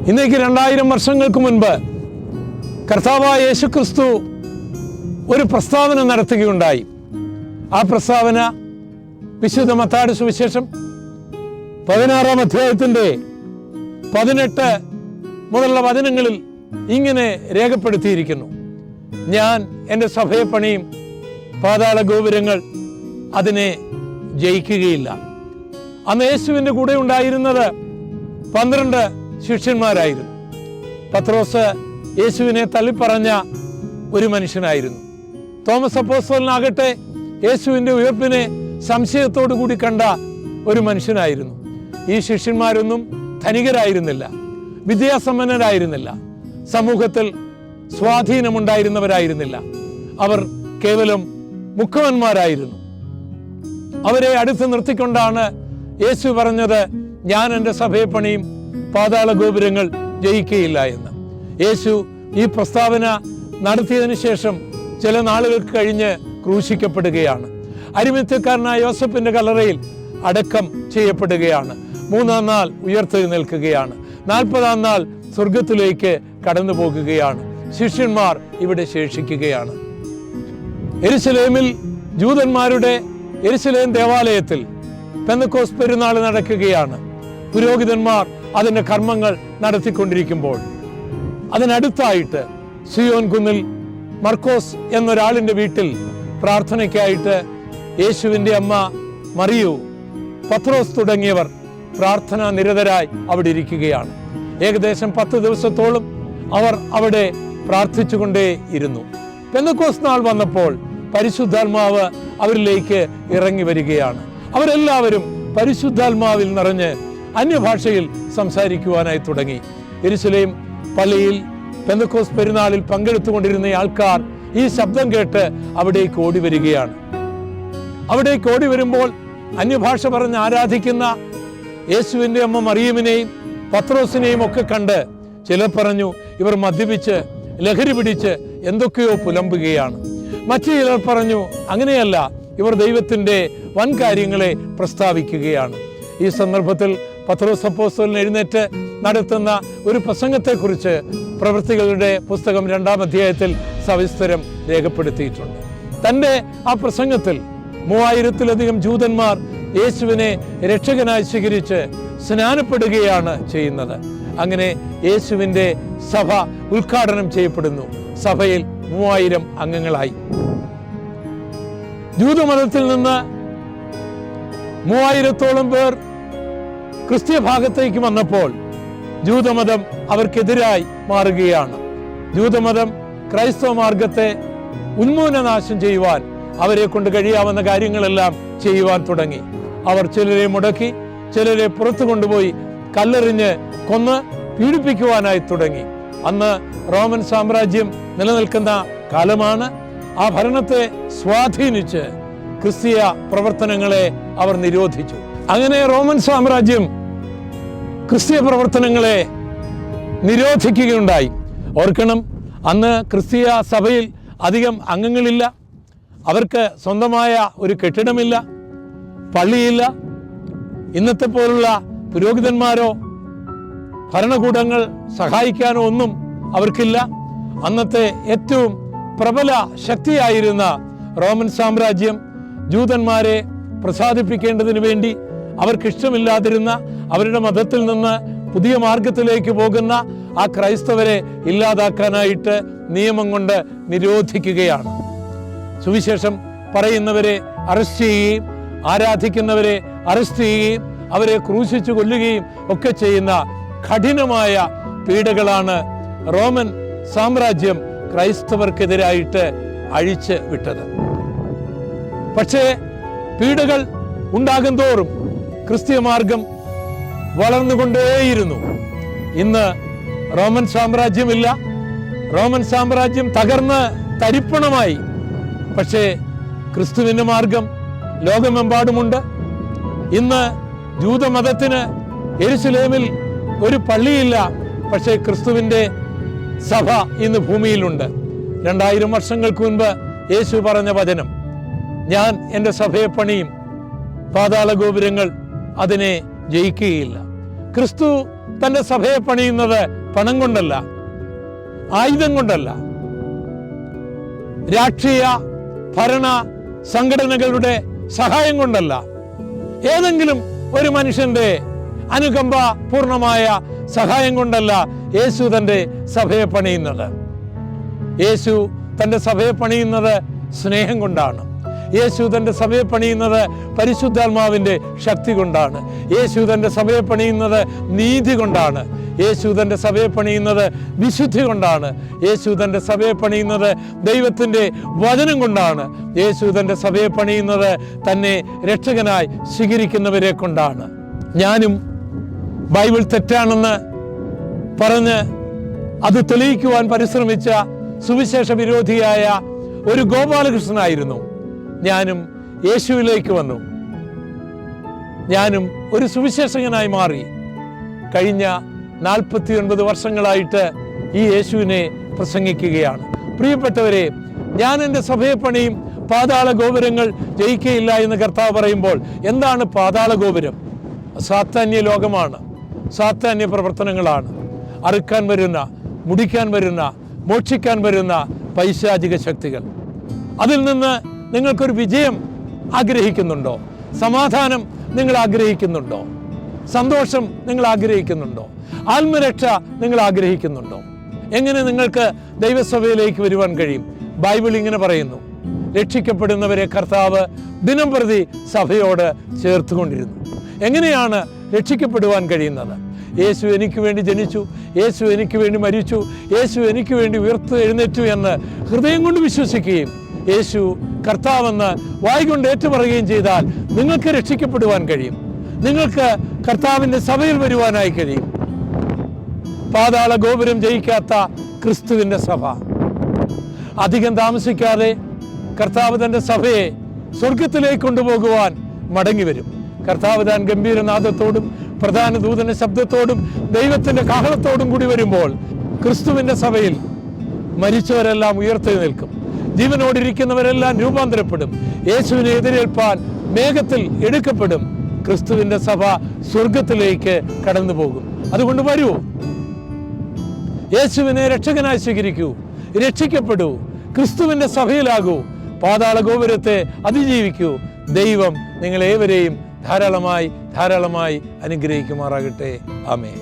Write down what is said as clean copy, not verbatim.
ഇന്നേക്ക് 2000 വർഷങ്ങൾക്ക് മുൻപ് കർത്താവായ യേശുക്രിസ്തു ഒരു പ്രസ്താവന നടത്തുകയുണ്ടായി. ആ പ്രസ്താവന വിശുദ്ധ മത്തായിയുടെ സുവിശേഷം 16-ാം അധ്യായത്തിൻ്റെ 18 മുതലുള്ള വചനങ്ങളിൽ ഇങ്ങനെ രേഖപ്പെടുത്തിയിരിക്കുന്നു: ഞാൻ എൻ്റെ സഭയെ പണിയും, പാതാള ഗോപുരങ്ങൾ അതിനെ ജയിക്കുകയില്ല. അന്ന് യേശുവിൻ്റെ കൂടെ ഉണ്ടായിരുന്നത് 12 ശിഷ്യന്മാരായിരുന്നു. പത്രോസ് യേശുവിനെ തള്ളിപ്പറഞ്ഞ ഒരു മനുഷ്യനായിരുന്നു. തോമസ് അപ്പോസ്തലനാകട്ടെ യേശുവിൻ്റെ ഉയർപ്പിനെ സംശയത്തോടു കൂടി കണ്ട ഒരു മനുഷ്യനായിരുന്നു. ഈ ശിഷ്യന്മാരൊന്നും ധനികരായിരുന്നില്ല, വിദ്യാസമ്പന്നരായിരുന്നില്ല, സമൂഹത്തിൽ സ്വാധീനമുണ്ടായിരുന്നവരായിരുന്നില്ല. അവർ കേവലം മുഖവന്മാരായിരുന്നു. അവരെ അടുത്ത് നിർത്തിക്കൊണ്ടാണ് യേശു പറഞ്ഞത്, ഞാൻ എൻ്റെ സഭയെ പണിയും, പാതാള ഗോപുരങ്ങൾ ജയിക്കുകയില്ല എന്ന്. യേശു ഈ പ്രസ്താവന നടത്തിയതിനു ശേഷം ചില നാളുകൾക്ക് കഴിഞ്ഞ് ക്രൂശിക്കപ്പെടുകയാണ്. അരിമത്യക്കാരനായ യോസഫിന്റെ കല്ലറയിൽ അടക്കം ചെയ്യപ്പെടുകയാണ്. 3-ാം നാൾ ഉയർത്തെഴുന്നേൽക്കുകയാണ്. 40-ാം നാൾ സ്വർഗത്തിലേക്ക് കടന്നു പോകുകയാണ്. ശിഷ്യന്മാർ ഇവിടെ ശേഷിക്കുകയാണ്. യെരുശലേമിൽ ജൂതന്മാരുടെ യെരുശലേം ദേവാലയത്തിൽ പെന്തക്കോസ്ത് പെരുന്നാൾ നടക്കുകയാണ്. പുരോഹിതന്മാർ അതിൻ്റെ കർമ്മങ്ങൾ നടത്തിക്കൊണ്ടിരിക്കുമ്പോൾ അതിനടുത്തായിട്ട് സിയോൻ കുന്നിൽ മർക്കോസ് എന്നൊരാളിൻ്റെ വീട്ടിൽ പ്രാർത്ഥനയ്ക്കായിട്ട് യേശുവിൻ്റെ അമ്മ മറിയു, പത്രോസ് തുടങ്ങിയവർ പ്രാർത്ഥനാ നിരതരായി അവിടെ ഇരിക്കുകയാണ്. ഏകദേശം 10 ദിവസത്തോളം അവർ അവിടെ പ്രാർത്ഥിച്ചുകൊണ്ടേ ഇരുന്നു. പെന്തക്കോസ്ത് നാൾ വന്നപ്പോൾ പരിശുദ്ധാത്മാവ് അവരിലേക്ക് ഇറങ്ങി വരികയാണ്. അവരെല്ലാവരും പരിശുദ്ധാത്മാവിൽ നിറഞ്ഞ് അന്യഭാഷയിൽ സംസാരിക്കുവാനായി തുടങ്ങി. യെരുശലേം പള്ളിയിൽ പെന്തക്കോസ്ത് പെരുന്നാളിൽ പങ്കെടുത്തുകൊണ്ടിരുന്ന ആൾക്കാർ ഈ ശബ്ദം കേട്ട് അവിടേക്ക് ഓടി വരികയാണ്. അവിടേക്ക് ഓടി വരുമ്പോൾ അന്യഭാഷ പറഞ്ഞ് ആരാധിക്കുന്ന യേശുവിൻ്റെ അമ്മ മറിയമിനെയും പത്രോസിനെയും ഒക്കെ കണ്ട് ചിലർ പറഞ്ഞു, ഇവർ മദ്യപിച്ച് ലഹരി പിടിച്ച് എന്തൊക്കെയോ പുലമ്പുകയാണ്. മറ്റു ചിലർ പറഞ്ഞു, അങ്ങനെയല്ല, ഇവർ ദൈവത്തിൻ്റെ വൻ കാര്യങ്ങളെ പ്രസ്താവിക്കുകയാണ്. ഈ സന്ദർഭത്തിൽ പത്രോസ് അപ്പോസ്തലൻ എഴുന്നേറ്റ് നടത്തുന്ന ഒരു പ്രസംഗത്തെക്കുറിച്ച് പ്രവൃത്തികളുടെ പുസ്തകം 2-ാം അധ്യായത്തിൽ സവിസ്തരം രേഖപ്പെടുത്തിയിട്ടുണ്ട്. തൻ്റെ ആ പ്രസംഗത്തിൽ 3000-ത്തിലധികം ജൂതന്മാർ യേശുവിനെ രക്ഷകനായി സ്വീകരിച്ച് സ്നാനപ്പെടുകയാണ് ചെയ്യുന്നത്. അങ്ങനെ യേശുവിൻ്റെ സഭ ഉദ്ഘാടനം ചെയ്യപ്പെടുന്നു. സഭയിൽ 3000 അംഗങ്ങളായി. ജൂതമതത്തിൽ നിന്ന് 3000-ത്തോളം പേർ ക്രിസ്ത്യ ഭാഗത്തേക്ക് വന്നപ്പോൾ ജൂതമതം അവർക്കെതിരായി മാറുകയാണ്. ജൂതമതം ക്രൈസ്തവ മാർഗത്തെ ഉന്മൂലനാശം ചെയ്യുവാൻ അവരെ കൊണ്ട് കഴിയാവുന്ന കാര്യങ്ങളെല്ലാം ചെയ്യുവാൻ തുടങ്ങി. അവർ ചിലരെ മുടക്കി, ചിലരെ പുറത്തു കൊണ്ടുപോയി കല്ലെറിഞ്ഞ് കൊന്ന് പീഡിപ്പിക്കുവാനായി തുടങ്ങി. അന്ന് റോമൻ സാമ്രാജ്യം നിലനിൽക്കുന്ന കാലമാണ്. ആ ഭരണത്തെ സ്വാധീനിച്ച് ക്രിസ്തീയ പ്രവർത്തനങ്ങളെ അവർ നിരോധിച്ചു. അങ്ങനെ റോമൻ സാമ്രാജ്യം ക്രിസ്തീയ പ്രവർത്തനങ്ങളെ നിരോധിക്കുകയുണ്ടായി. ഓർക്കണം, അന്ന് ക്രിസ്തീയ സഭയിൽ അധികം അംഗങ്ങളില്ല. അവർക്ക് സ്വന്തമായ ഒരു കെട്ടിടമില്ല, പള്ളിയില്ല. ഇന്നത്തെ പോലുള്ള പുരോഹിതന്മാരോ ഭരണകൂടങ്ങൾ സഹായിക്കാനോ ഒന്നും അവർക്കില്ല. അന്നത്തെ ഏറ്റവും പ്രബല ശക്തിയായിരുന്ന റോമൻ സാമ്രാജ്യം ജൂതന്മാരെ പ്രസാദിപ്പിക്കേണ്ടതിന് വേണ്ടി അവർക്കിഷ്ടമില്ലാതിരുന്ന അവരുടെ മതത്തിൽ നിന്ന് പുതിയ മാർഗത്തിലേക്ക് പോകുന്ന ആ ക്രൈസ്തവരെ ഇല്ലാതാക്കാനായിട്ട് നിയമം കൊണ്ട് നിരോധിക്കുകയാണ്. സുവിശേഷം പറയുന്നവരെ അറസ്റ്റ് ചെയ്യുകയും ആരാധിക്കുന്നവരെ അറസ്റ്റ് ചെയ്യുകയും അവരെ ക്രൂശിച്ചു കൊല്ലുകയും ഒക്കെ ചെയ്യുന്ന കഠിനമായ പീഡകളാണ് റോമൻ സാമ്രാജ്യം ക്രൈസ്തവർക്കെതിരായിട്ട് അഴിച്ച് വിട്ടത്. പക്ഷേ പീഡകൾ ഉണ്ടാകും തോറും ക്രിസ്തീയ മാർഗം വളർന്നുകൊണ്ടേയിരുന്നു. ഇന്ന് റോമൻ സാമ്രാജ്യമില്ല, റോമൻ സാമ്രാജ്യം തകർന്ന് തരിപ്പണമായി. പക്ഷേ ക്രിസ്തുവിൻ്റെ മാർഗം ലോകമെമ്പാടുമുണ്ട്. ഇന്ന് ജൂതമതത്തിന് യെരുശലേമിൽ ഒരു പള്ളിയില്ല, പക്ഷേ ക്രിസ്തുവിൻ്റെ സഭ ഇന്ന് ഭൂമിയിലുണ്ട്. 2000 വർഷങ്ങൾക്ക് മുൻപ് യേശു പറഞ്ഞ വചനം, ഞാൻ എൻ്റെ സഭയെ പണിയും, പാതാള ഗോപുരങ്ങൾ അതിനെ ജയിക്കുകയില്ല. ക്രിസ്തു തൻ്റെ സഭയെ പണിയുന്നത് പണം കൊണ്ടല്ല, ആയുധം കൊണ്ടല്ല, രാഷ്ട്രീയ ഭരണ സംഘടനകളുടെ സഹായം കൊണ്ടല്ല, ഏതെങ്കിലും ഒരു മനുഷ്യന്റെ അനുകമ്പ പൂർണ്ണമായ സഹായം കൊണ്ടല്ല യേശു തൻ്റെ സഭയെ പണിയുന്നത്. യേശു തൻ്റെ സഭയെ പണിയുന്നത് സ്നേഹം കൊണ്ടാണ്. യേശു തൻ്റെ സഭയെ പണിയുന്നത് പരിശുദ്ധാത്മാവിൻ്റെ ശക്തി കൊണ്ടാണ്. യേശു തൻ്റെ സഭയെ പണിയുന്നത് നീതി കൊണ്ടാണ്. യേശു തൻ്റെ സഭയെ പണിയുന്നത് വിശുദ്ധി കൊണ്ടാണ്. യേശു തൻ്റെ സഭയെ പണിയുന്നത് ദൈവത്തിൻ്റെ വചനം കൊണ്ടാണ്. യേശു തൻ്റെ സഭയെ പണിയുന്നത് തന്നെ രക്ഷകനായി സ്വീകരിക്കുന്നവരെ കൊണ്ടാണ്. ഞാനും ബൈബിൾ തെറ്റാണെന്ന് പറഞ്ഞ് അത് തെളിയിക്കുവാൻ പരിശ്രമിച്ച സുവിശേഷ വിരോധിയായ ഒരു ഗോപാലകൃഷ്ണനായിരുന്നു. ഞാനും യേശുവിലേക്ക് വന്നു. ഞാനും ഒരു സുവിശേഷകനായി മാറി. കഴിഞ്ഞ 49 വർഷങ്ങളായിട്ട് ഈ യേശുവിനെ പ്രസംഗിക്കുകയാണ്. പ്രിയപ്പെട്ടവരെ, ഞാൻ എൻ്റെ സഭയെ പണിയും, പാതാള ഗോപുരങ്ങൾ ജയിക്കയില്ല എന്ന് കർത്താവ് പറയുമ്പോൾ എന്താണ് പാതാള ഗോപുരം? സാത്താന്യ ലോകമാണ്, സാത്താന്യ പ്രവർത്തനങ്ങളാണ്. അറുക്കാൻ വരുന്ന, മുടിക്കാൻ വരുന്ന, മോക്ഷിക്കാൻ വരുന്ന പൈശാചിക ശക്തികൾ. അതിൽ നിന്ന് നിങ്ങൾക്കൊരു വിജയം ആഗ്രഹിക്കുന്നുണ്ടോ? സമാധാനം നിങ്ങൾ ആഗ്രഹിക്കുന്നുണ്ടോ? സന്തോഷം നിങ്ങൾ ആഗ്രഹിക്കുന്നുണ്ടോ? ആത്മരക്ഷ നിങ്ങൾ ആഗ്രഹിക്കുന്നുണ്ടോ? എങ്ങനെ നിങ്ങൾക്ക് ദൈവസഭയിലേക്ക് വരുവാൻ കഴിയും? ബൈബിൾ ഇങ്ങനെ പറയുന്നു, രക്ഷിക്കപ്പെടുന്നവരെ കർത്താവ് ദിനം പ്രതി സഭയോട് ചേർത്തുകൊണ്ടിരുന്നു. എങ്ങനെയാണ് രക്ഷിക്കപ്പെടുവാൻ കഴിയുന്നത്? യേശു എനിക്ക് വേണ്ടി ജനിച്ചു, യേശു എനിക്ക് വേണ്ടി മരിച്ചു, യേശു എനിക്ക് വേണ്ടി ഉയർത്ത് എഴുന്നേറ്റു എന്ന് ഹൃദയം കൊണ്ട് വിശ്വസിക്കുകയും യേശു കർത്താവെന്ന് വായ്കൊണ്ട് ഏറ്റുപറയുകയും ചെയ്താൽ നിങ്ങൾക്ക് രക്ഷിക്കപ്പെടുവാൻ കഴിയും. നിങ്ങൾക്ക് കർത്താവിൻ്റെ സഭയിൽ വരുവാനായി കഴിയും. പാതാള ഗോപുരം ജയിക്കാത്ത ക്രിസ്തുവിൻ്റെ സഭ. അധികം താമസിക്കാതെ കർത്താവ് തൻ്റെ സഭയെ സ്വർഗത്തിലേക്ക് കൊണ്ടുപോകുവാൻ മടങ്ങി വരും. കർത്താവ് താൻ ഗംഭീരനാദത്തോടും പ്രധാന ദൂതന്റെ ശബ്ദത്തോടും ദൈവത്തിന്റെ കാഹളത്തോടും കൂടി വരുമ്പോൾ ക്രിസ്തുവിന്റെ സഭയിൽ മരിച്ചവരെല്ലാം ഉയർത്തെഴുന്നേൽക്കും. ജീവനോടിരിക്കുന്നവരെല്ലാം രൂപാന്തരപ്പെടും. യേശുവിനെ എതിരേൽപ്പാൻ മേഘത്തിൽ എടുക്കപ്പെടും. ക്രിസ്തുവിന്റെ സഭ സ്വർഗത്തിലേക്ക് കടന്നു പോകും. അതുകൊണ്ട് വരൂ, യേശുവിനെ രക്ഷകനായി സ്വീകരിക്കൂ, രക്ഷിക്കപ്പെടൂ, ക്രിസ്തുവിന്റെ സഭയിലാകൂ, പാതാള ഗോപുരത്തെ അതിജീവിക്കൂ. ദൈവം നിങ്ങളേവരെയും ധാരാളമായി അനുഗ്രഹിക്കുമാറാകട്ടെ. ആമേൻ.